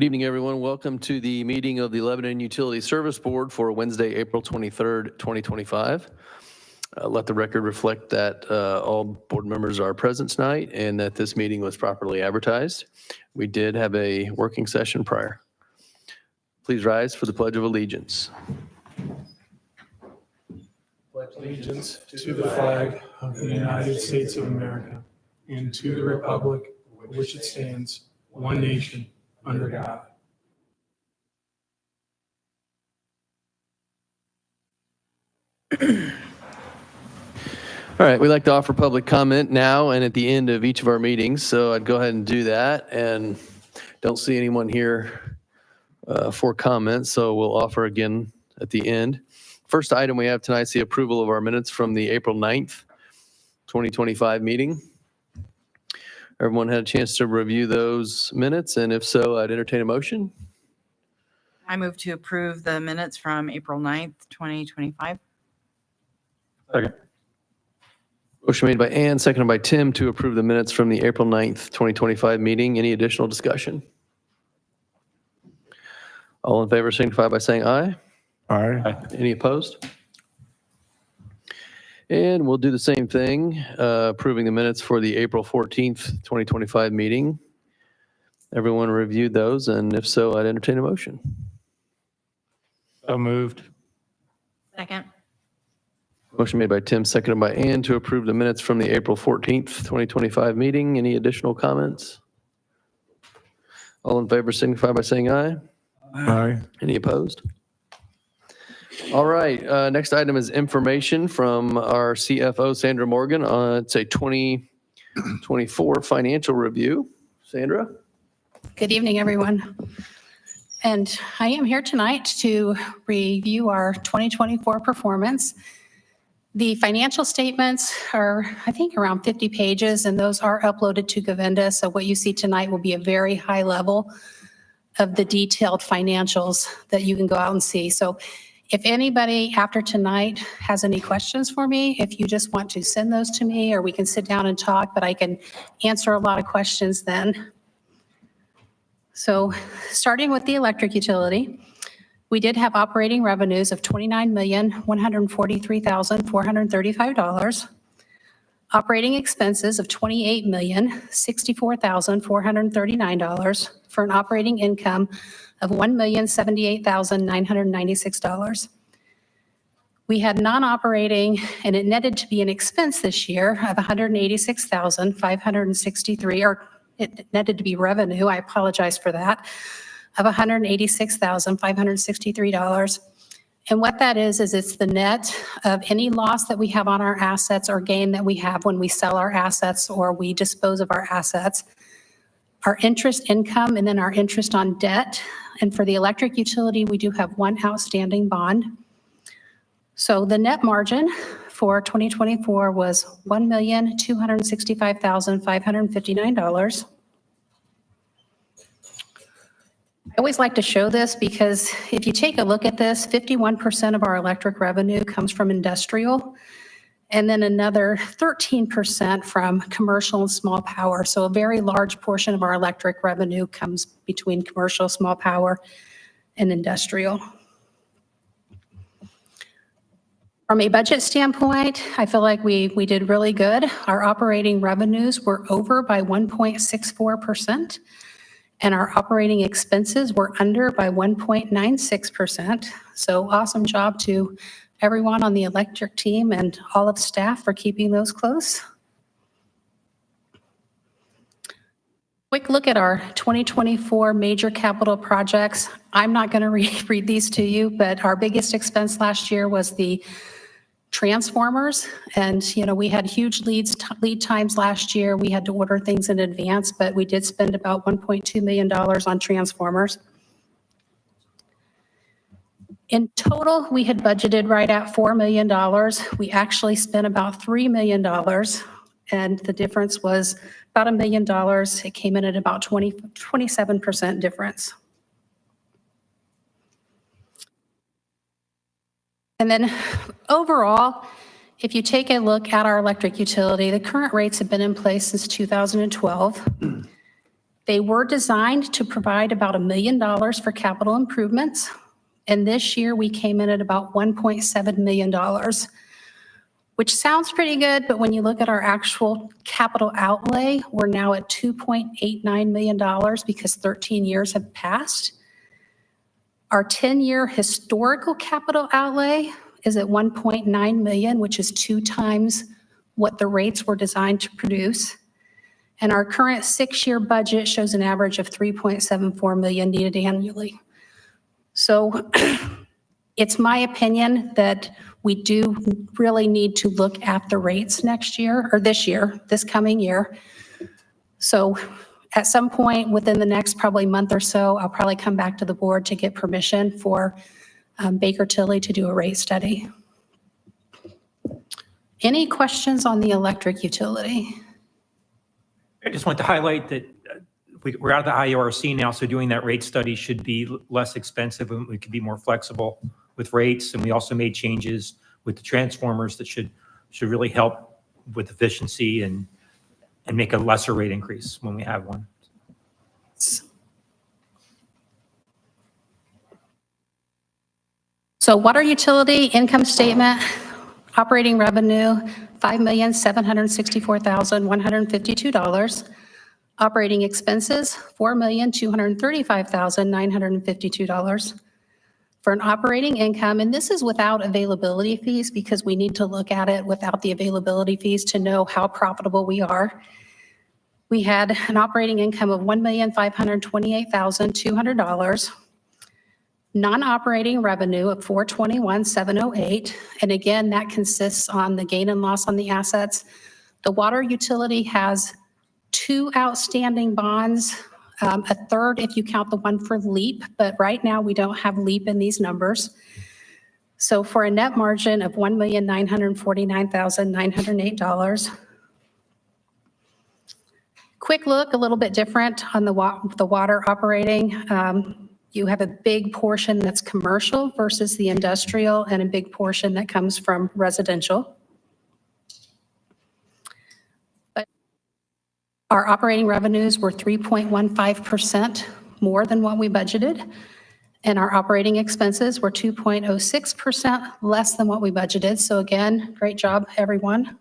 Good evening, everyone. Welcome to the meeting of the Lebanon Utility Service Board for Wednesday, April 23rd, 2025. Let the record reflect that all board members are present tonight and that this meeting was properly advertised. We did have a working session prior. Please rise for the Pledge of Allegiance. Pledge allegiance to the flag of the United States of America and to the republic for which it stands, one nation, under God. All right, we like to offer public comment now and at the end of each of our meetings, so I'd go ahead and do that. And don't see anyone here for comments, so we'll offer again at the end. First item we have tonight is the approval of our minutes from the April 9th, 2025 meeting. Everyone had a chance to review those minutes, and if so, I'd entertain a motion. I move to approve the minutes from April 9th, 2025. Second. Motion made by Ann, seconded by Tim to approve the minutes from the April 9th, 2025 meeting. Any additional discussion? All in favor signify by saying aye. Aye. Any opposed? And we'll do the same thing, approving the minutes for the April 14th, 2025 meeting. Everyone reviewed those, and if so, I'd entertain a motion. So moved. Second. Motion made by Tim, seconded by Ann to approve the minutes from the April 14th, 2025 meeting. Any additional comments? All in favor signify by saying aye. Aye. Any opposed? All right, next item is information from our CFO, Sandra Morgan. It's a 2024 financial review. Sandra? Good evening, everyone. And I am here tonight to review our 2024 performance. The financial statements are, I think, around 50 pages, and those are uploaded to Govinda. So what you see tonight will be a very high level of the detailed financials that you can go out and see. So if anybody after tonight has any questions for me, if you just want to send those to me, or we can sit down and talk, but I can answer a lot of questions then. So starting with the electric utility, we did have operating revenues of $29,143,435, operating expenses of $28,064,439 for an operating income of $1,078,996. We had non-operating, and it netted to be an expense this year of $186,563, or it netted to be revenue, I apologize for that, of $186,563. And what that is it's the net of any loss that we have on our assets or gain that we have when we sell our assets or we dispose of our assets, our interest income, and then our interest on debt. And for the electric utility, we do have one outstanding bond. So the net margin for 2024 was $1,265,559. I always like to show this because if you take a look at this, 51% of our electric revenue comes from industrial, and then another 13% from commercial and small power. So a very large portion of our electric revenue comes between commercial, small power, and industrial. From a budget standpoint, I feel like we did really good. Our operating revenues were over by 1.64%, and our operating expenses were under by 1.96%. So awesome job to everyone on the electric team and all of staff for keeping those close. Quick look at our 2024 major capital projects. I'm not going to read these to you, but our biggest expense last year was the transformers. And, we had huge lead times last year. We had to order things in advance, but we did spend about $1.2 million on transformers. In total, we had budgeted right at $4 million. We actually spent about $3 million, and the difference was about $1 million. It came in at about 27% difference. And then overall, if you take a look at our electric utility, the current rates have been in place since 2012. They were designed to provide about $1 million for capital improvements. And this year we came in at about $1.7 million, which sounds pretty good, but when you look at our actual capital outlay, we're now at $2.89 million because 13 years have passed. Our 10-year historical capital outlay is at 1.9 million, which is 2 times what the rates were designed to produce. And our current 6-year budget shows an average of 3.74 million needed annually. So it's my opinion that we do really need to look at the rates next year, or this coming year. So at some point within the next probably month or so, I'll probably come back to the board to get permission for Baker Tilly to do a rate study. Any questions on the electric utility? I just want to highlight that we're out of the IURC now, so doing that rate study should be less expensive and we can be more flexible with rates. And we also made changes with the transformers that should really help with efficiency and make a lesser rate increase when we have one. So water utility income statement, operating revenue, $5,764,152. Operating expenses, $4,235,952 for an operating income. And this is without availability fees because we need to look at it without the availability fees to know how profitable we are. We had an operating income of $1,528,200. Non-operating revenue of $421,708. And again, that consists on the gain and loss on the assets. The water utility has 2 outstanding bonds, a third if you count the one for LEAP, but right now we don't have LEAP in these numbers. So for a net margin of $1,949,908. Quick look, a little bit different on the water operating. You have a big portion that's commercial versus the industrial and a big portion that comes from residential. But our operating revenues were 3.15% more than what we budgeted, and our operating expenses were 2.06% less than what we budgeted. So again, great job, everyone.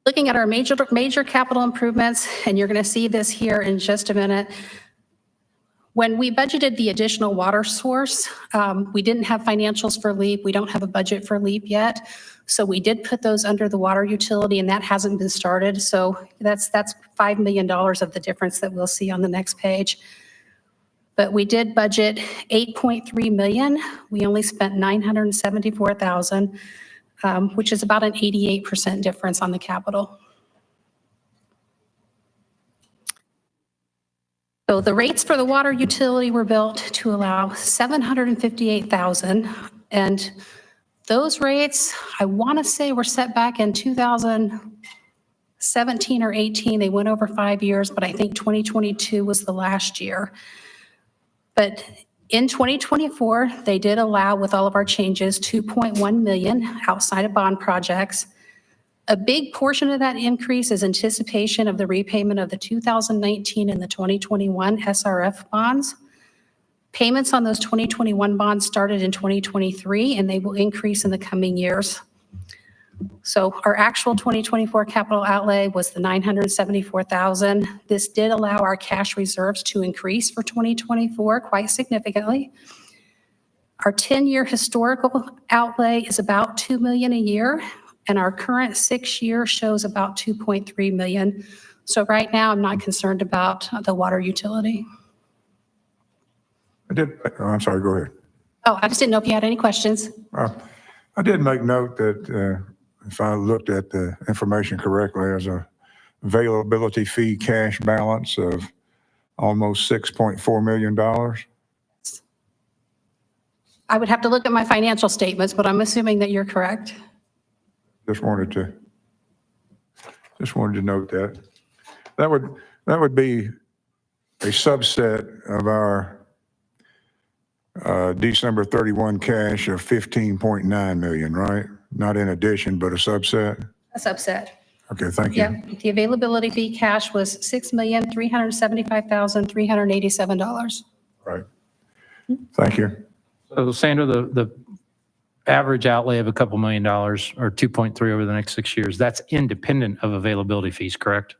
Looking at our major capital improvements, and you're going to see this here in just a minute. When we budgeted the additional water source, we didn't have financials for LEAP. We don't have a budget for LEAP yet. So we did put those under the water utility, and that hasn't been started. So that's $5 million of the difference that we'll see on the next page. But we did budget $8.3 million. We only spent $974,000. Which is about an 88% difference on the capital. So the rates for the water utility were built to allow $758,000, and those rates, I want to say, were set back in 2017 or 18. They went over 5 years, but I think 2022 was the last year. But in 2024, they did allow, with all of our changes, $2.1 million outside of bond projects. A big portion of that increase is anticipation of the repayment of the 2019 and the 2021 SRF bonds. Payments on those 2021 bonds started in 2023, and they will increase in the coming years. So our actual 2024 capital outlay was the $974,000. This did allow our cash reserves to increase for 2024 quite significantly. Our 10-year historical outlay is about $2 million a year, and our current 6-year shows about $2.3 million. So right now, I'm not concerned about the water utility. I'm sorry, go ahead. Oh, I just didn't know if you had any questions. I did make note that if I looked at the information correctly, there's a availability fee cash balance of almost $6.4 million. I would have to look at my financial statements, but I'm assuming that you're correct. Just wanted to note that. That would be a subset of our December 31 cash of $15.9 million, right? Not in addition, but a subset? A subset. Okay, thank Yeah, you. the availability fee cash was $6,375,387. Right. Thank you. So Sandra, the average outlay of a couple $1 million or 2.3 over the next 6 years, that's independent of availability fees, correct?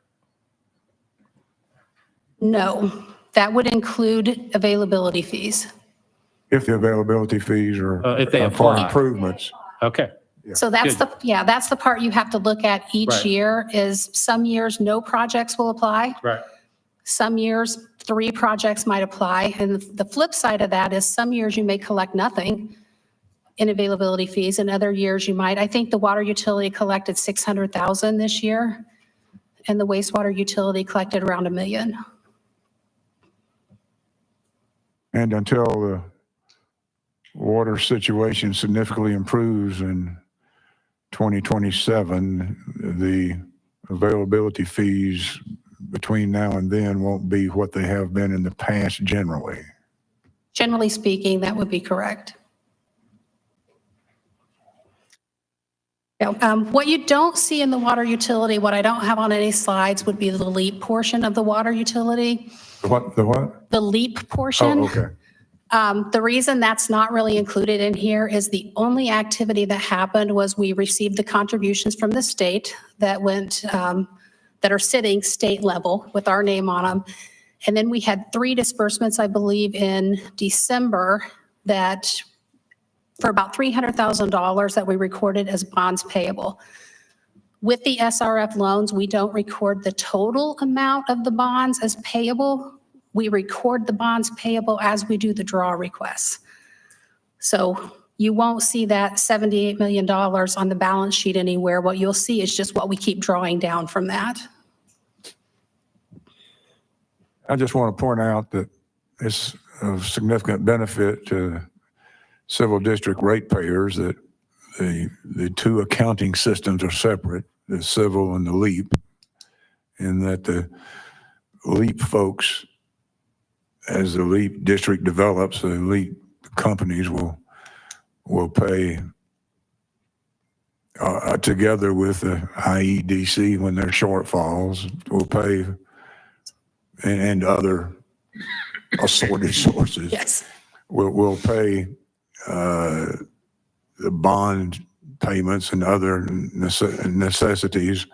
No, that would include availability fees. If the availability fees are If they are for apply. improvements. Okay. So that's Good. that's the part you have to look at each Right. year is some years no projects will apply. Right. Some years 3 projects might apply. And the flip side of that is some years you may collect nothing in availability fees and other years you might. I think the water utility collected 600,000 this year and the wastewater utility collected around $1 million. And until the water situation significantly improves in 2027, the availability fees between now and then won't be what they have been in the past generally. Generally speaking, that would be correct. Yeah, what you don't see in the water utility, what I don't have on any slides would be the LEAP portion of the water utility. The what? The LEAP portion. Oh, okay. The reason that's not really included in here is the only activity that happened was we received the contributions from the state that went, that are sitting state level with our name on them. And then we had 3 disbursements, I believe, in December that for about $300,000 that we recorded as bonds payable. With the SRF loans, we don't record the total amount of the bonds as payable. We record the bonds payable as we do the draw requests. So you won't see that $78 million on the balance sheet anywhere. What you'll see is just what we keep drawing down from that. I just want to point out that it's of significant benefit to civil district ratepayers that the 2 accounting systems are separate, the civil and the LEAP, and that the LEAP folks, as the LEAP district develops, the LEAP companies will pay together with the IEDC when there are shortfalls, will pay and other assorted sources. Yes. Will pay the bond payments and other necessities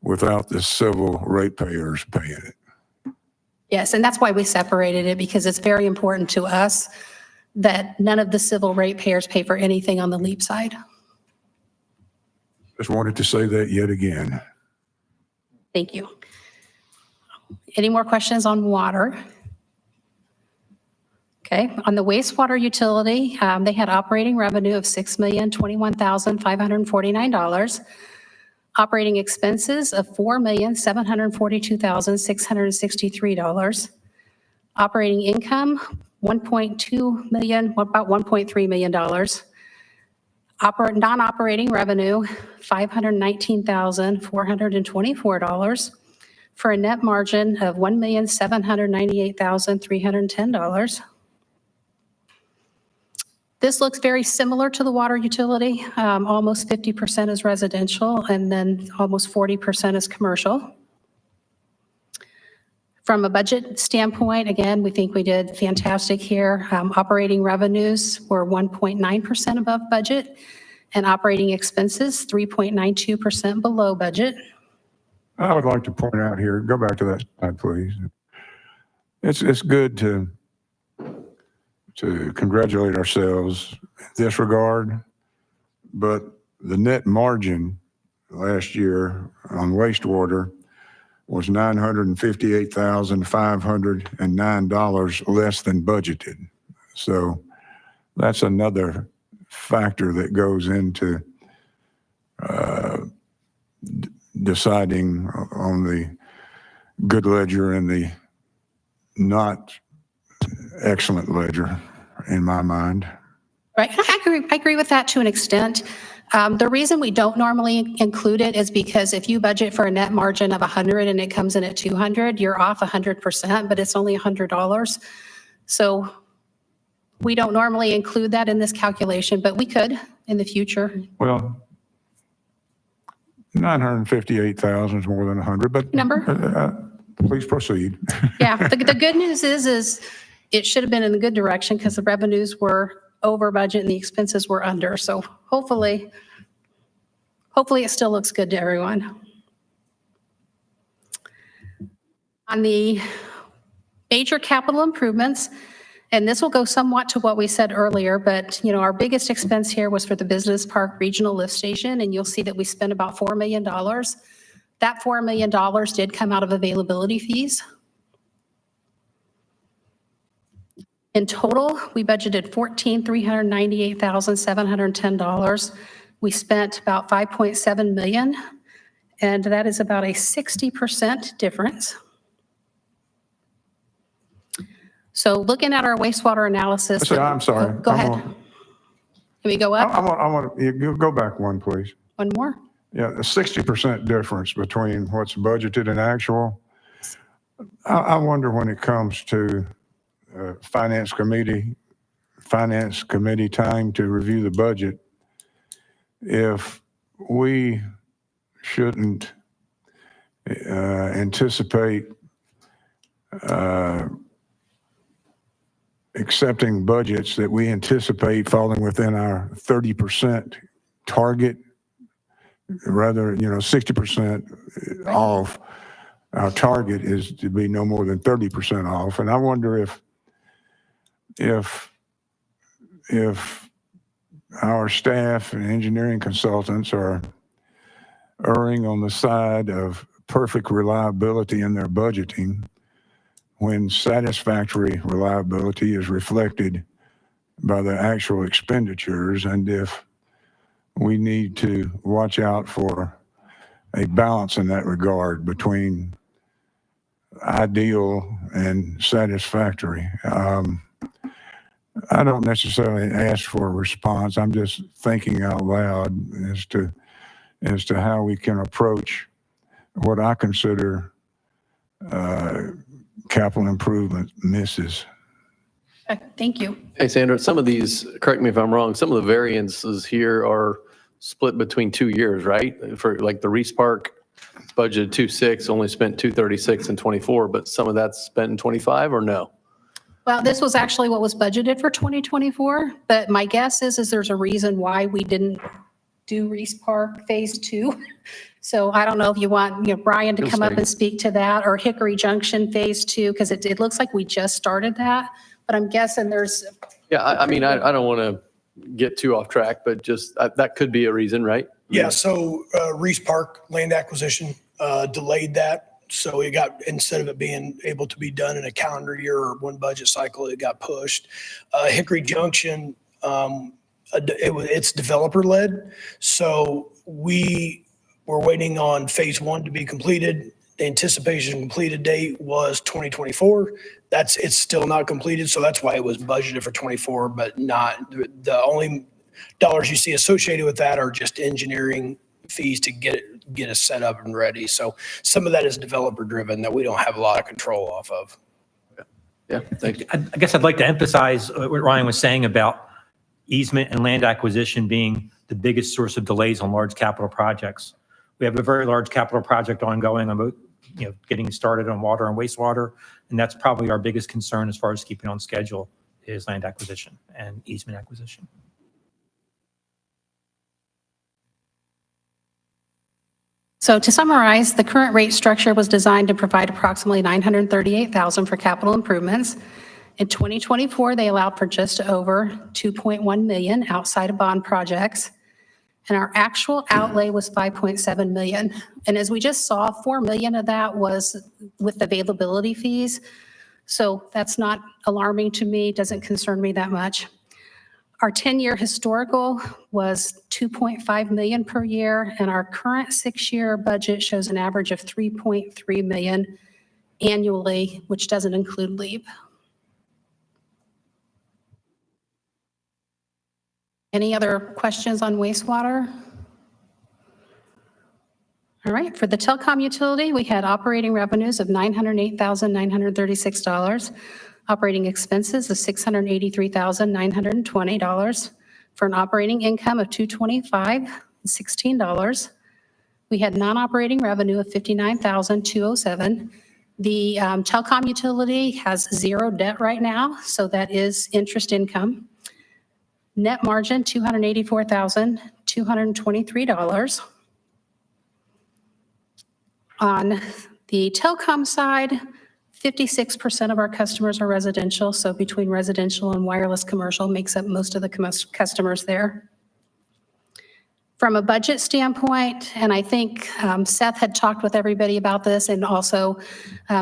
without the civil ratepayers paying it. Yes, and that's why we separated it, because it's very important to us that none of the civil ratepayers pay for anything on the LEAP side. Just wanted to say that yet again. Thank you. Any more questions on water? Okay, on the wastewater utility, they had operating revenue of $6,021,549. Operating expenses of $4,742,663. Operating income, $1.2 million, about $1.3 million. Non-operating revenue, $519,424 for a net margin of $1,798,310. This looks very similar to the water utility. Almost 50% is residential, and then almost 40% is commercial. From a budget standpoint, again, we think we did fantastic here. Operating revenues were 1.9% above budget, and operating expenses 3.92% below budget. I would like to point out here, go back to that slide, please. It's good to congratulate ourselves in this regard, but the net margin last year on wastewater was $958,509 less than budgeted. So that's another factor that goes into deciding on the good ledger and the not excellent ledger, in my mind. Right, I agree with that to an extent. The reason we don't normally include it is because if you budget for a net margin of 100 and it comes in at 200, you're off 100%, but it's only $100. So we don't normally include that in this calculation, but we could in the future. Well, 958,000 is more than 100, but. Number? Please proceed. Yeah, the good news is it should have been in the good direction because the revenues were over budget and the expenses were under. So hopefully it still looks good to everyone. On the major capital improvements, and this will go somewhat to what we said earlier, but our biggest expense here was for the Business Park Regional Lift Station, and you'll see that we spent about $4 million. That $4 million did come out of availability fees. In total, we budgeted $398,710. We spent about $5.7 million, and that is about a 60% difference. So looking at our wastewater analysis. I'm sorry. Go ahead. Can we go up? I want you go back one, please. One more? Yeah, a 60% difference between what's budgeted and actual. I wonder when it comes to finance committee time to review the budget, if we shouldn't anticipate accepting budgets that we anticipate falling within our 30% target, rather, 60% off. Our target is to be no more than 30% off. And I wonder if our staff and engineering consultants are erring on the side of perfect reliability in their budgeting, when satisfactory reliability is reflected by the actual expenditures, and if we need to watch out for a balance in that regard between ideal and satisfactory. I don't necessarily ask for a response. I'm just thinking out loud as to how we can approach what I consider capital improvement misses. Thank you. Hey, Sandra, some of these, correct me if I'm wrong, some of the variances here are split between 2 years, right? For like the Reese Park budget 2.6, only spent 236 in 24, but some of that's spent in 25 or no? Well, this was actually what was budgeted for 2024, but my guess is there's a reason why we didn't do Reese Park Phase 2. So I don't know if you want Brian to come up and speak to that, or Hickory Junction Phase 2, because it looks like we just started that, but I'm guessing there's. Yeah, I mean, I don't want to get too off track, but just that could be a reason, right? Yeah, so Reese Park land acquisition delayed that. So it got, instead of it being able to be done in a calendar year or one budget cycle, it got pushed. Hickory Junction, it's developer led. So we were waiting on Phase 1 to be completed. The anticipation completed date was 2024. It's still not completed. So that's why it was budgeted for 24, but not, the only dollars you see associated with that are just engineering fees to get it set up and ready. So some of that is developer driven that we don't have a lot of control off of. Yeah, thank you. I guess I'd like to emphasize what Ryan was saying about easement and land acquisition being the biggest source of delays on large capital projects. We have a very large capital project ongoing on getting started on water and wastewater, and that's probably our biggest concern as far as keeping on schedule is land acquisition and easement acquisition. So to summarize, the current rate structure was designed to provide approximately $938,000 for capital improvements. In 2024, they allowed for just over $2.1 million outside of bond projects, and our actual outlay was $5.7 million. And as we just saw, $4 million of that was with availability fees. So that's not alarming to me, doesn't concern me that much. Our 10-year historical was $2.5 million per year, and our current 6-year budget shows an average of $3.3 million annually, which doesn't include LEAP. Any other questions on wastewater? All right, for the telecom utility, we had operating revenues of $908,936. Operating expenses of $683,920 for an operating income of $225,016. We had non-operating revenue of $59,207. The telecom utility has zero debt right now, so that is interest income. Net margin, $284,223. On the telecom side, 56% of our customers are residential, so between residential and wireless commercial makes up most of the customers there. From a budget standpoint, and I think Seth had talked with everybody about this and also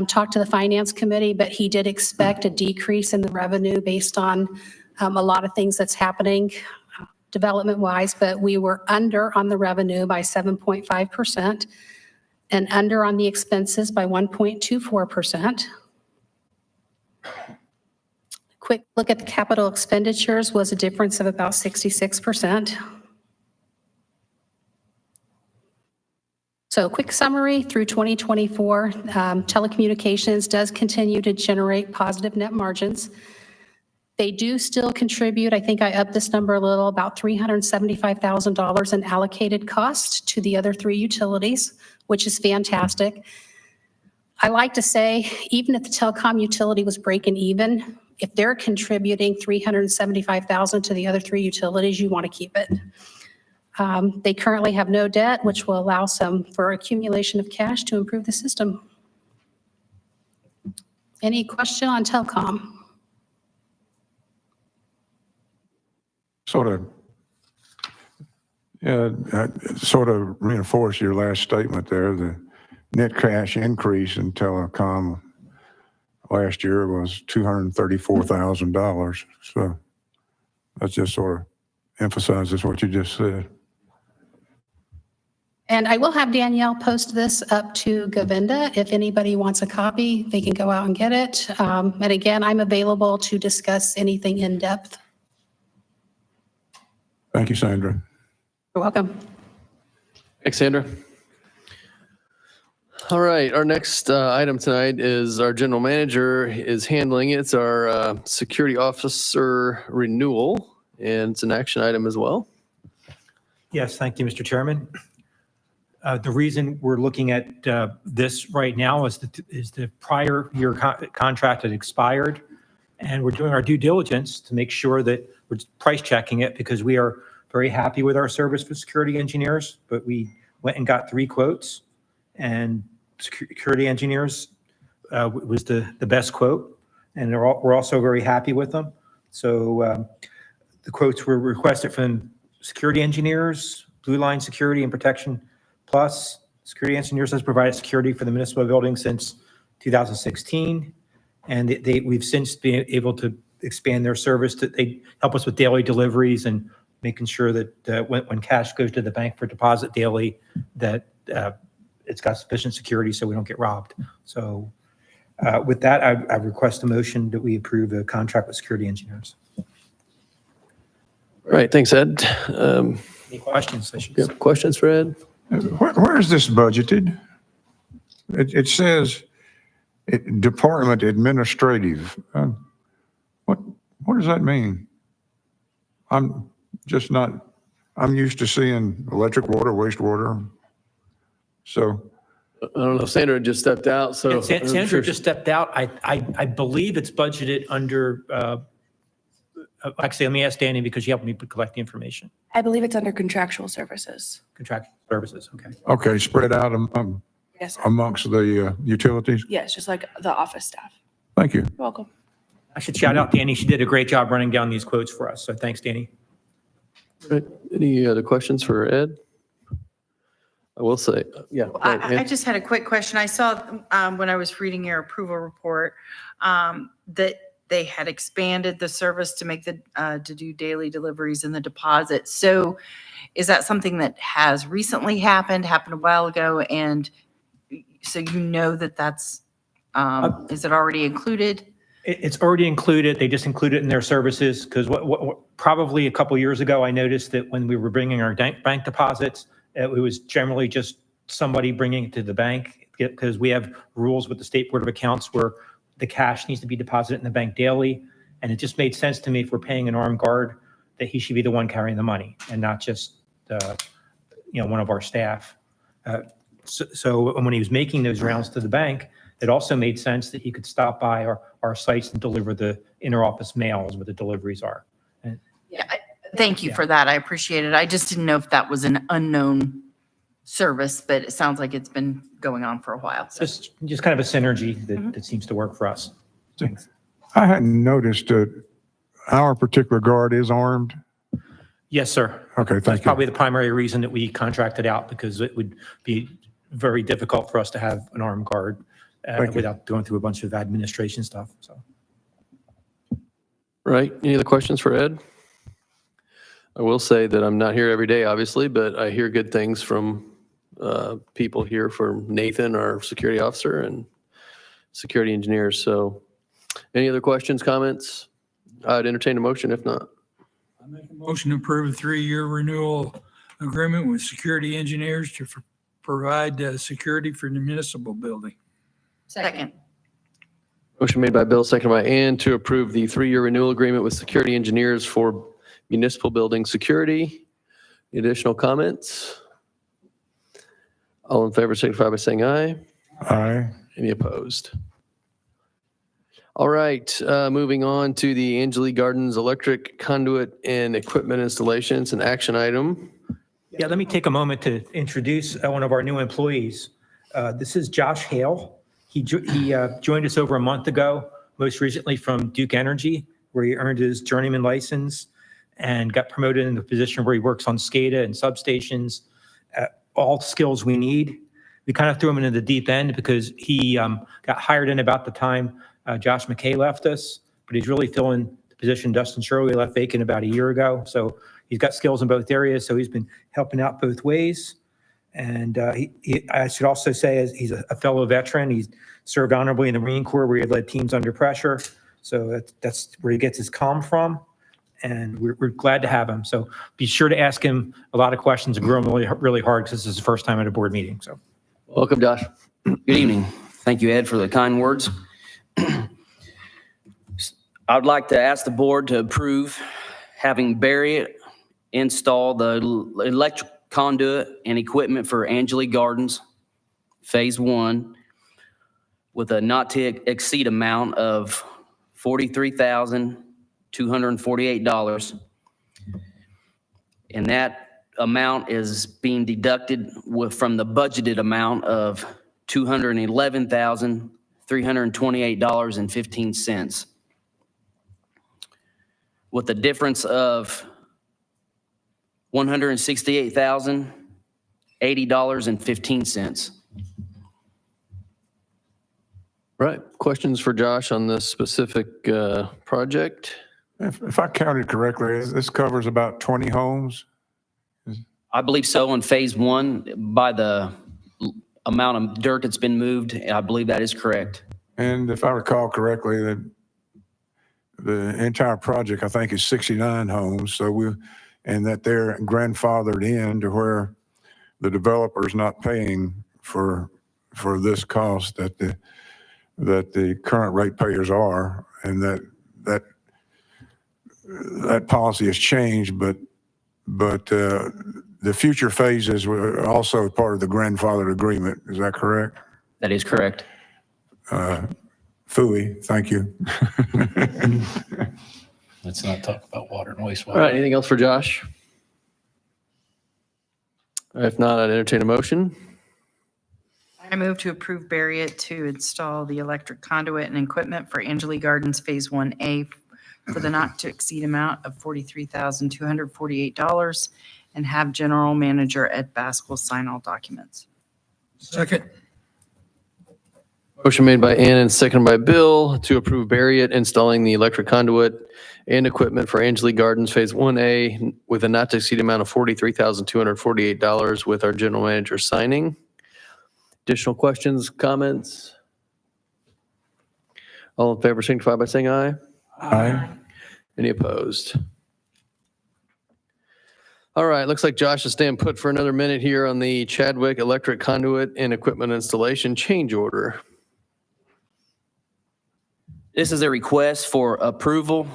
talked to the finance committee, but he did expect a decrease in the revenue based on a lot of things that's happening development-wise, but we were under on the revenue by 7.5% and under on the expenses by 1.24%. Quick look at the capital expenditures was a difference of about 66%. So quick summary through 2024, telecommunications does continue to generate positive net margins. They do still contribute, I think I upped this number a little, about $375,000 in allocated cost to the other three utilities, which is fantastic. I like to say, even if the telecom utility was breaking even, if they're contributing $375,000 to the other three utilities, you want to keep it. They currently have no debt, which will allow some for accumulation of cash to improve the system. Any question on telecom? Sort of reinforce your last statement there. The net cash increase in telecom last year was $234,000. So that just sort of emphasizes what you just said. And I will have Danielle post this up to Govinda. If anybody wants a copy, they can go out and get it. And again, I'm available to discuss anything in depth. Thank you, Sandra. You're welcome. Thanks, Sandra. All right, our next item tonight is our general manager is handling it. It's our security officer renewal, and it's an action item as well. Yes, thank you, Mr. Chairman. The reason we're looking at this right now is the prior year contract had expired, and we're doing our due diligence to make sure that we're price checking it because we are very happy with our service for security engineers, but we went and got 3 quotes, and security engineers was the best quote, and we're also very happy with them. So the quotes were requested from security engineers, Blue Line Security and Protection Plus. Security engineers has provided security for the municipal building since 2016, and we've since been able to expand their service. They help us with daily deliveries and making sure that when cash goes to the bank for deposit daily, that it's got sufficient security so we don't get robbed. So with that, I request a motion that we approve a contract with security engineers. All right, thanks, Ed. Any questions? Questions for Ed? Where is this budgeted? It says Department Administrative. What does that mean? I'm used to seeing electric, water, wastewater. So I don't know. Sandra just stepped out. So Sandra just stepped out. I believe it's budgeted under, actually, let me ask Danny because she helped me collect the information. I believe it's under contractual services. Contractual services, okay. Okay, spread out Yes, sir. amongst the utilities. Yes, just like the office staff. Thank you. You're welcome. I should shout out Danny. She did a great job running down these quotes for us. So thanks, Danny. All right. Any other questions for Ed? I will say, yeah. go ahead, I Ann. just had a quick question. I saw when I was reading your approval report that they had expanded the service to make to do daily deliveries and the deposit. So is that something that has recently happened a while ago? And so you know that's, is it already included? It's already included. They just include it in their services because probably a couple years ago, I noticed that when we were bringing our bank deposits, it was generally just somebody bringing it to the bank because we have rules with the State Board of Accounts where the cash needs to be deposited in the bank daily. And it just made sense to me if we're paying an armed guard that he should be the one carrying the money and not just one of our staff. So when he was making those rounds to the bank, it also made sense that he could stop by our sites and deliver the interoffice mails where the deliveries are. Thank you for that. I appreciate it. I just didn't know if that was an unknown service, but it sounds like it's been going on for a while. So. Just kind of a synergy that seems to work for us. I hadn't noticed our particular guard is armed. Yes, sir. Okay, That's thank you. probably the primary reason that we contracted out, because it would be very difficult for us to have an armed guard Thank you. without going through a bunch of administration stuff. So, Right. Any other questions for Ed? I will say that I'm not here every day, obviously, but I hear good things from people here, from Nathan, our security officer, and security engineers. So any other questions, comments? I'd entertain a motion if not. I make a motion to approve a 3-year renewal agreement with security engineers to provide security for the municipal building. Second. Motion made by Bill, seconded by Ann to approve the 3-year renewal agreement with security engineers for municipal building security. Any additional comments? All in favor signify by saying aye. Aye. Any opposed? All right, moving on to the Angeli Gardens electric conduit and equipment installation. It's an action item. yeah, let me take a moment to introduce one of our new employees. This is Josh Hale. He joined us over a month ago, most recently from Duke Energy, where he earned his journeyman license and got promoted into the position where he works on SCADA and substations, all skills we need. We kind of threw him into the deep end because he got hired in about the time Josh McKay left us, but he's really filling the position Dustin Shirley left vacant about a year ago. So he's got skills in both areas, so he's been helping out both ways. And I should also say, he's a fellow veteran. He's served honorably in the Marine Corps, where he led teams under pressure. So that's where he gets his calm from. And we're glad to have him. So be sure to ask him a lot of questions and grow him really, really hard, because this is his first time at a board meeting. So Welcome, Josh. Good evening. Thank you, Ed, for the kind words. I would like to ask the board to approve having Barry install the electric conduit and equipment for Angeli Gardens Phase 1 with a not to exceed amount of $43,248. And that amount is being deducted from the budgeted amount of $211,328.15, with a difference of $168,080.15. Right. Questions for Josh on this specific project? If I counted correctly, this covers about 20 homes. I believe so in Phase 1, by the amount of dirt that's been moved, I believe that is correct. And if I recall correctly, the entire project, I think, is 69 homes. So and that they're grandfathered in to where the developer's not paying for this cost that the current ratepayers are, and that policy has changed, but the future phases were also part of the grandfathered agreement. Is that correct? That is correct. Fooey, thank you. Let's not talk about water and wastewater. All right, anything else for Josh? If not, I'd entertain a motion. I move to approve Barriott to install the electric conduit and equipment for Angeli Gardens Phase 1A for the not to exceed amount of $43,248, and have General Manager Ed Baskell sign all documents. Second. Motion made by Ann and seconded by Bill to approve Barriott installing the electric conduit and equipment for Angeli Gardens Phase 1A with a not to exceed amount of $43,248, with our general manager signing. Additional questions, comments? All in favor signify by saying aye. Aye. Any opposed? All right, looks like Josh is staying put for another minute here on the Chadwick electric conduit and equipment installation change order. This is a request for approval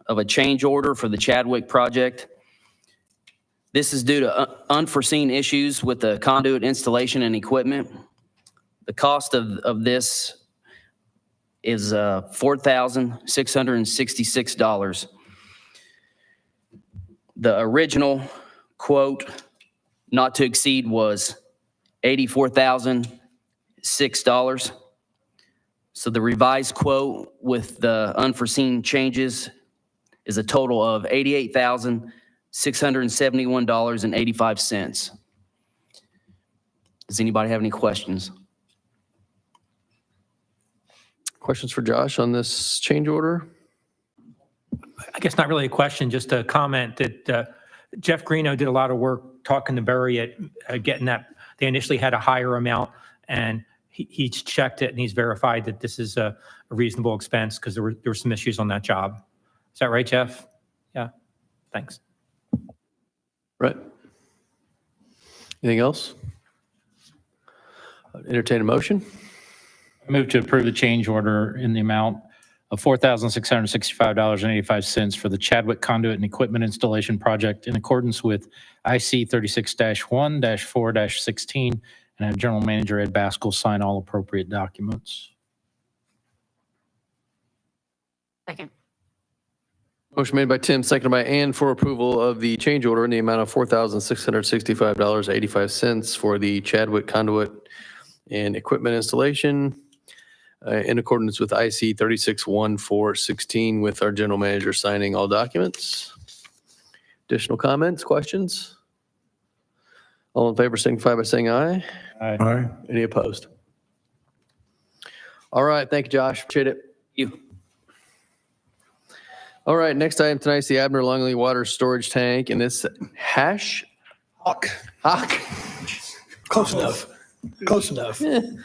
of a change order for the Chadwick project. This is due to unforeseen issues with the conduit installation and equipment. The cost of this is $4,666. The original quote not to exceed was $84,006. So the revised quote with the unforeseen changes is a total of $88,671.85. Does anybody have any questions? Questions for Josh on this change order? I guess not really a question, just a comment that Jeff Greeno did a lot of work talking to Barry at getting that. They initially had a higher amount, and he checked it and he's verified that this is a reasonable expense because there were some issues on that job. Is that right, Jeff? Yeah. Thanks. Right. Anything else? Entertain a motion. I move to approve the change order in the amount of $4,665.85 for the Chadwick Conduit and Equipment Installation Project in accordance with IC 36-1-4-16, and have General Manager Ed Baskell sign all appropriate documents. Second. Motion made by Tim, seconded by Ann for approval of the change order in the amount of $4,665.85 for the Chadwick Conduit and Equipment Installation in accordance with IC 36-1-4-16 with our general manager signing all documents. Additional comments, questions? All in favor signify by saying aye. Aye. Any opposed? All right, thank you, Josh. Appreciate it. You. All right, next item tonight is the Abner Longley Water Storage Tank, and it's Hawk. Hawk. Close enough. Close enough. You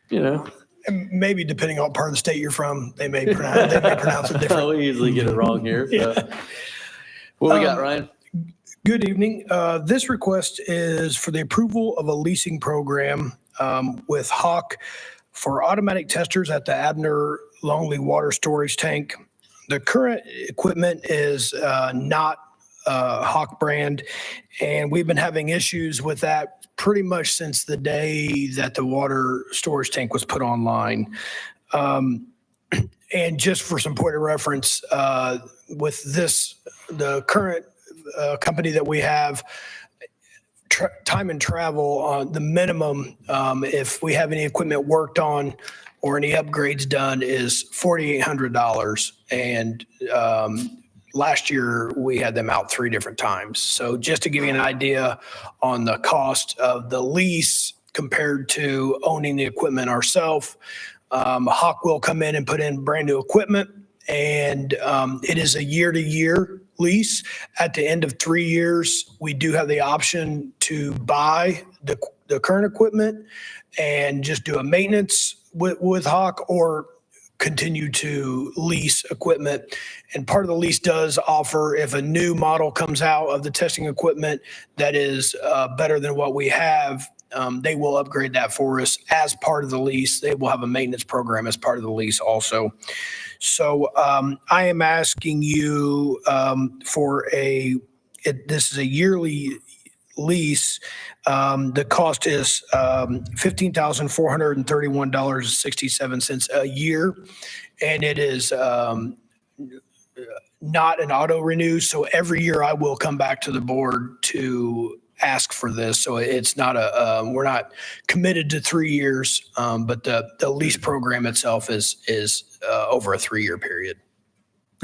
know, And maybe depending on what part of the state you're from, they may pronounce it different. we usually get it wrong here. So. What we got, Ryan? Good evening. This request is for the approval of a leasing program with Hawk for automatic testers at the Abner Longley Water Storage Tank. The current equipment is not Hawk brand, and we've been having issues with that pretty much since the day that the water storage tank was put online. And just for some point of reference, with this, the current company that we have, time and travel on the minimum, if we have any equipment worked on or any upgrades done, is $4,800. And last year we had them out 3 different times. So just to give you an idea on the cost of the lease compared to owning the equipment ourselves, Hawk will come in and put in brand new equipment, and it is a year-to-year lease. At the end of 3 years, we do have the option to buy the current equipment and just do a maintenance with Hawk, or continue to lease equipment. And part of the lease does offer, if a new model comes out of the testing equipment that is better than what we have, they will upgrade that for us as part of the lease. They will have a maintenance program as part of the lease also. So I am asking you for this is a yearly lease. The cost is $15,431.67 a year, and it is not an auto renew. So every year I will come back to the board to ask for this. So it's not we're not committed to 3 years, but the lease program itself is over a 3-year period.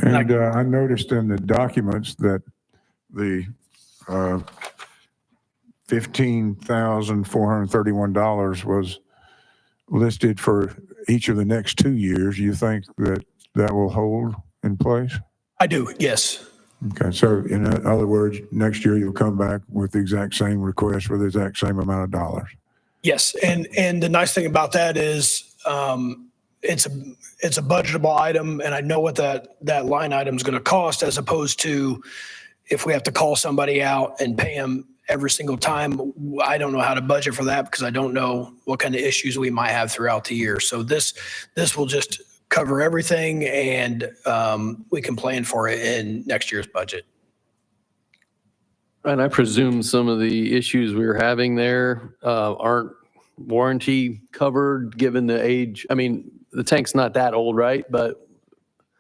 And I noticed in the documents that the $15,431 was listed for each of the next 2 years. You think that will hold in place? I do, yes. Okay, so in other words, next year you'll come back with the exact same request for the exact same amount of dollars? Yes, and the nice thing about that is it's a budgetable item, and I know what that line item is going to cost, as opposed to if we have to call somebody out and pay them every single time. I don't know how to budget for that because I don't know what kind of issues we might have throughout the year. So this will just cover everything, and we can plan for it in next year's budget. And I presume some of the issues we were having there aren't warranty covered, given the age. I mean, the tank's not that old, right? But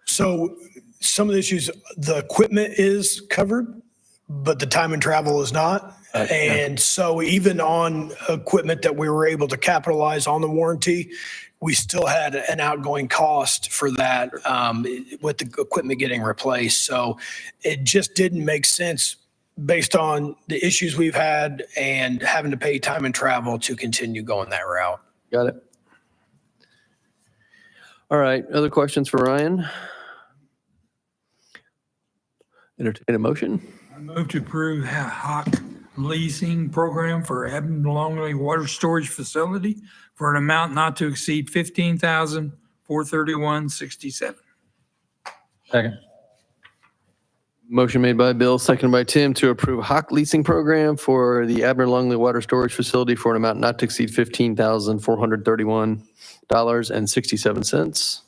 So some of the issues, the equipment is covered, but the time and travel is not. And so even on equipment that we were able to capitalize on the warranty, we still had an outgoing cost for that with the equipment getting replaced. So it just didn't make sense based on the issues we've had and having to pay time and travel to continue going that route. got it. All right. Other questions for Ryan? Entertain a motion. I move to approve Hawk leasing program for Abnormally Water Storage Facility for an amount not to exceed $15,431.67. Second. Motion made by Bill, seconded by Tim to approve Hawk leasing program for the Abner Longley Water Storage Facility for an amount not to exceed $15,431.67.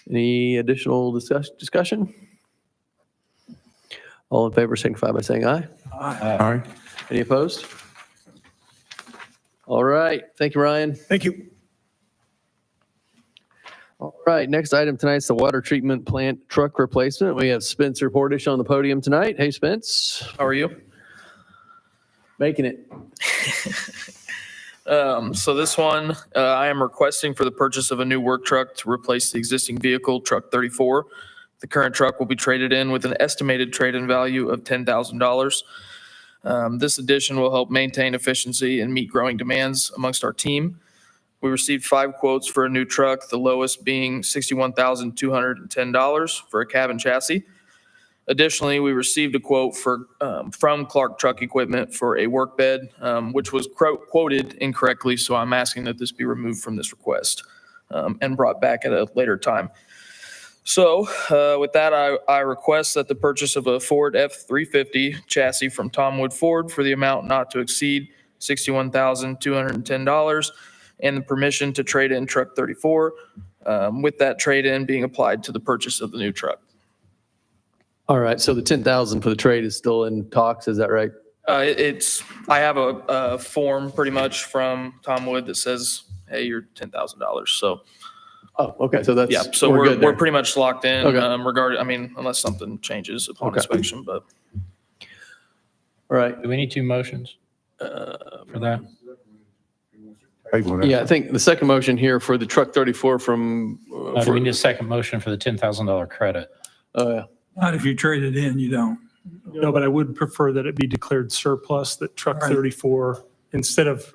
Any additional discussion? All in favor, signify by saying aye. Aye. Any opposed? All right. Thank you, Ryan. Thank you. All right. Next item tonight is the water treatment plant truck replacement. We have Spencer Portish on the podium tonight. Hey, Spence. How are you? Making it. So this one, I am requesting for the purchase of a new work truck to replace the existing vehicle, truck 34. The current truck will be traded in with an estimated trade-in value of $10,000. This addition will help maintain efficiency and meet growing demands amongst our team. We received 5 quotes for a new truck, the lowest being $61,210 for a cabin chassis. Additionally, we received a quote from Clark Truck Equipment for a work bed, which was quoted incorrectly, so I'm asking that this be removed from this request and brought back at a later time. So with that, I request that the purchase of a Ford F-350 chassis from Tom Wood Ford for the amount not to exceed $61,210 and the permission to trade in truck 34, with that trade-in being applied to the purchase of the new truck. All right. So the 10,000 for the trade is still in talks. Is that right? I have a form pretty much from Tom Wood that says, hey, you're $10,000. So. Oh, okay. So that's, Yeah, so good we're there. pretty much locked in, Okay. regarding, I mean, unless something changes upon Okay. inspection, but. All right. Do we need 2 motions for that? Table that. Yeah, I think the second motion here for the truck 34 from. Do we need a second motion for the $10,000 credit? Oh, yeah. Not if you trade it in, you don't. No, but I would prefer that it be declared surplus, that truck Right. 34, instead of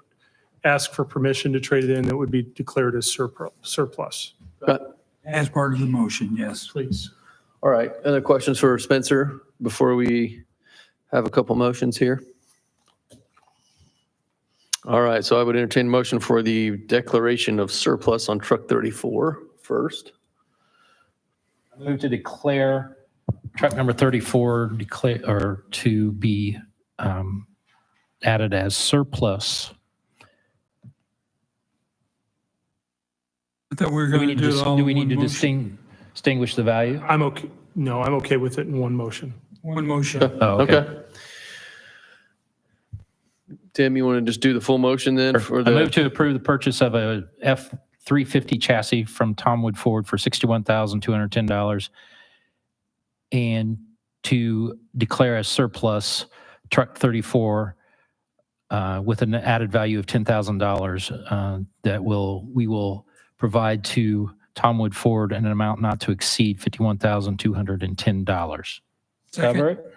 ask for permission to trade it in, that would be declared as surplus. As part of the motion, yes. Please. All right. Other questions for Spencer before we have a couple motions here? All right. So I would entertain a motion for the declaration of surplus on truck 34 first. Move to declare truck number 34 to be added as surplus. I thought we were Do going we to need do it all do we in need to one motion. distinguish the value? I'm okay. No, I'm okay with it in one motion. One motion. Oh, Okay. Tim, you want to just do the full motion then for I move the, to approve the purchase of a F-350 chassis from Tom Wood Ford for $61,210 and to declare as surplus truck 34 with an added value of $10,000 that we will provide to Tom Wood Ford in an amount not to exceed $51,210. Cover it?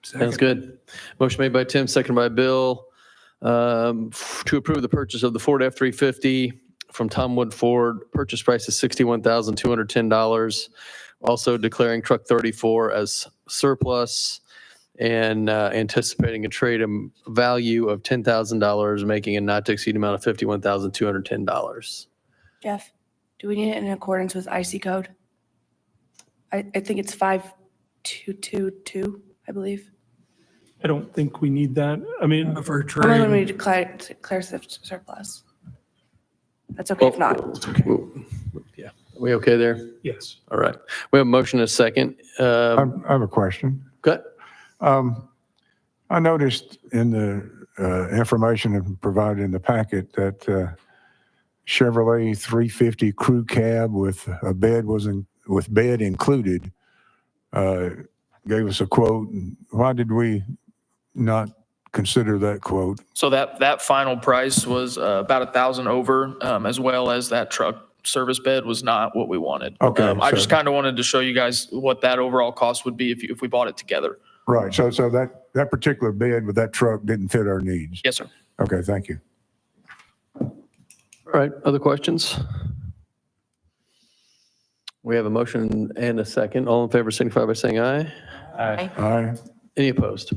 sounds good. Motion made by Tim, seconded by Bill, to approve the purchase of the Ford F-350 from Tom Wood Ford. Purchase price is $61,210. Also declaring truck 34 as surplus and anticipating a trade value of $10,000, making a not to exceed amount of $51,210. Jeff, do we need it in accordance with IC code? I think it's 5222, I believe. I don't think we need that. I mean, For a Only when we trade. declare surplus. That's okay if not. Yeah. Are we okay there? yes. All right. We have a motion and a second. I have a question. Good. I noticed in the information provided in the packet that Chevrolet 350 crew cab with a bed with bed included gave us a quote. Why did we not consider that quote? So that final price was about 1,000 over, as well as that truck service bed was not what we wanted. Okay, I so- just kind of wanted to show you guys what that overall cost would be if we bought it together. Right. So that particular bed with that truck didn't fit our needs. Yes, sir. Okay. Thank you. All right, other questions? We have a motion and a second. All in favor signify by saying aye. Aye. Aye. Any opposed?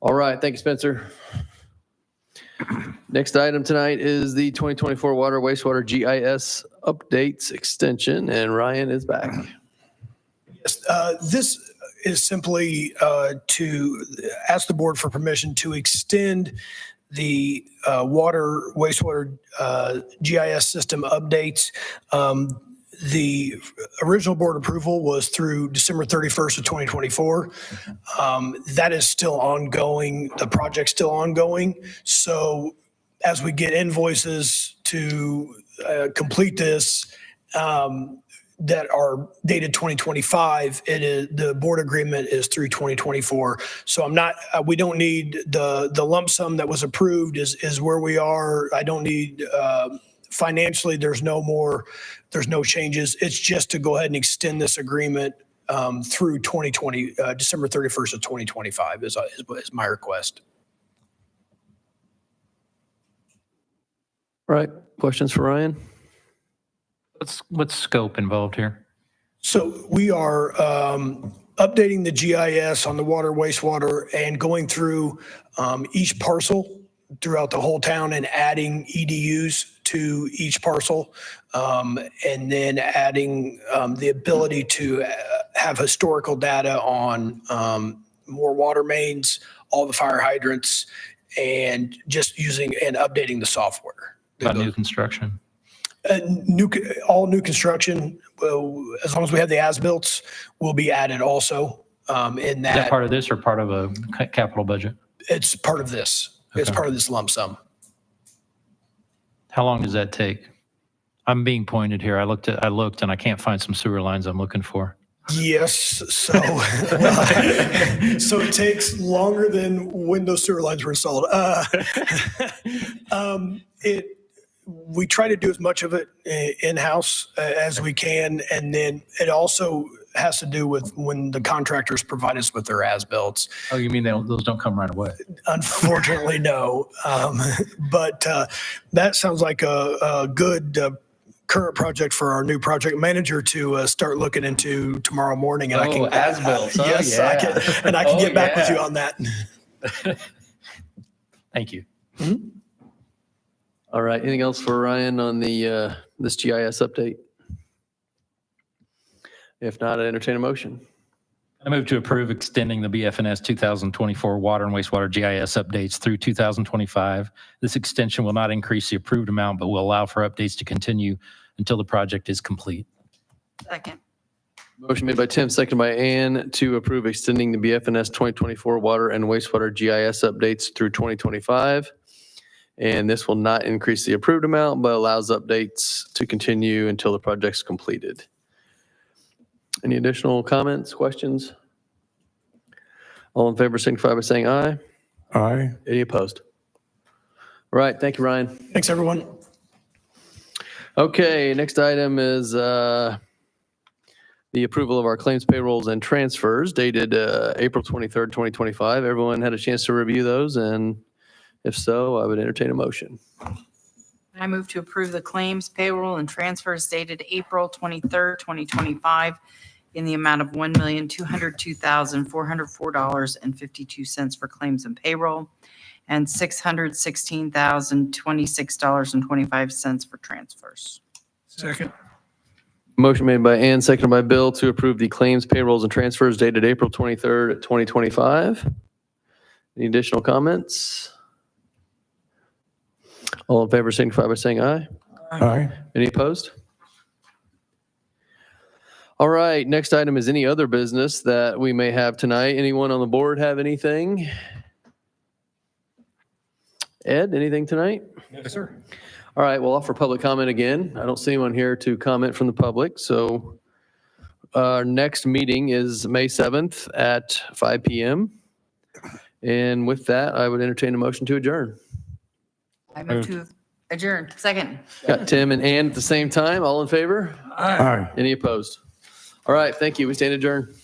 All right, thank you, Spencer. Next item tonight is the 2024 Water Wastewater GIS Updates Extension, and Ryan is back. This is simply to ask the board for permission to extend the water wastewater GIS system updates. The original board approval was through December 31st of 2024. That is still ongoing. The project's still ongoing. So as we get invoices to complete this, that are dated 2025, the board agreement is through 2024. So we don't need the lump sum that was approved is where we are. I don't need, financially, there's no changes. It's just to go ahead and extend this agreement through December 31st of 2025 is my request. All right, questions for Ryan? What's scope involved here? So we are updating the GIS on the water, wastewater, and going through each parcel throughout the whole town and adding EDUs to each parcel, and then adding the ability to have historical data on more water mains, all the fire hydrants, and just using and updating the software. About new construction? All new construction, as long as we have the as-built, will be added also in Is that. that part of this or part of a capital budget? It's part of this. It's Okay. part of this lump sum. How long does that take? I'm being pointed here. I looked and I can't find some sewer lines I'm looking for. Yes, so so it takes longer than when those sewer lines were installed. We try to do as much of it in-house as we can, and then it also has to do with when the contractors provide us with their as-built. Oh, you mean those don't come right away? Unfortunately, no. But that sounds like a good current project for our new project manager to start looking into tomorrow morning. And as-built. Yes, I can get back with you on that. Thank you. Mm-hmm. All right, anything else for Ryan on the this GIS update? If not, I entertain a motion. I move to approve extending the BFNS 2024 water and wastewater GIS updates through 2025. This extension will not increase the approved amount, but will allow for updates to continue until the project is complete. Second. Motion made by Tim, seconded by Ann to approve extending the BFNS 2024 water and wastewater GIS updates through 2025. And this will not increase the approved amount, but allows updates to continue until the project's completed. Any additional comments, questions? All in favor signify by saying aye. Aye. Any opposed? All right, thank you, Ryan. Thanks, everyone. Okay, next item is the approval of our claims, payrolls, and transfers dated April 23rd, 2025. Everyone had a chance to review those, and if so, I would entertain a motion. I move to approve the claims, payroll, and transfers dated April 23rd, 2025 in the amount of $1,202,404.52 for claims and payroll and $616,026.25 for transfers. Second. Motion made by Ann, seconded by Bill to approve the claims, payrolls, and transfers dated April 23rd, 2025. Any additional comments? All in favor signify by saying aye. Aye. Any opposed? All right, next item is any other business that we may have tonight. Anyone on the board have anything? Ed, anything tonight? Yes, sir. All right, we'll offer public comment again. I don't see anyone here to comment from the public, so our next meeting is May 7th at 5 p.m. And with that, I would entertain a motion to adjourn. I move to adjourn. Second. Got Tim and Ann at the same time. All in favor? Aye. Any opposed? All right, thank you. We stand adjourned.